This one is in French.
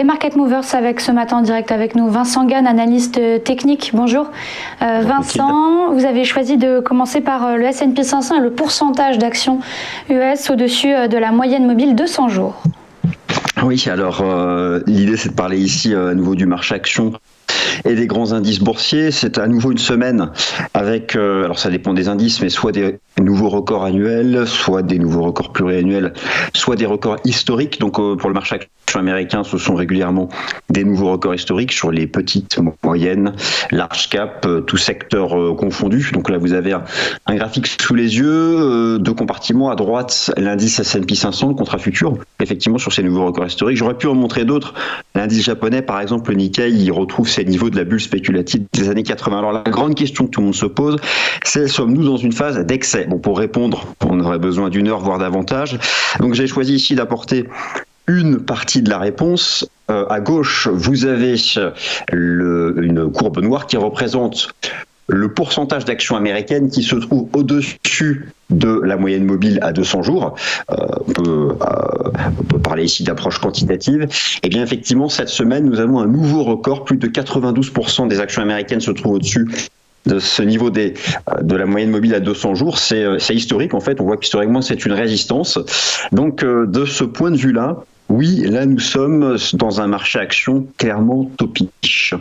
des Market Movers avec ce matin en direct avec nous Vincent Gane, analyste technique. Bonjour. Vincent, vous avez choisi de commencer par le S&P 500 et le pourcentage d'actions US au-dessus de la moyenne mobile 200 jours. Oui, alors l'idée c'est de parler ici à nouveau du marché action et des grands indices boursiers. C'est à nouveau une semaine avec, alors ça dépend des indices, mais soit des nouveaux records annuels, soit des nouveaux records pluriannuels, soit des records historiques. Donc pour le marché action américain, ce sont régulièrement des nouveaux records historiques sur les petites, moyennes, large cap, tout secteur confondu. Donc là, vous avez un graphique sous les yeux, deux compartiments. À droite, l'indice S&P 500, le contrat futur, effectivement sur ces nouveaux records historiques. J'aurais pu en montrer d'autres. L'indice japonais, par exemple, le Nikkei, il retrouve ses niveaux de la bulle spéculative des années 80. Alors la grande question que tout le monde se pose, c'est sommes-nous dans une phase d'excès? Bon, pour répondre, on aurait besoin d'une heure, voire davantage. Donc j'ai choisi ici d'apporter une partie de la réponse. À gauche, vous avez une courbe noire qui représente le pourcentage d'actions américaines qui se trouve au-dessus de la moyenne mobile à 200 jours. On peut parler ici d'approche quantitative. Et bien effectivement, cette semaine, nous avons un nouveau record. Plus de 92% des actions américaines se trouvent au-dessus de ce niveau de la moyenne mobile à 200 jours. C'est historique en fait. On voit qu'historiquement, c'est une résistance. Donc de ce point de vue-là, oui, là nous sommes dans un marché action clairement topique.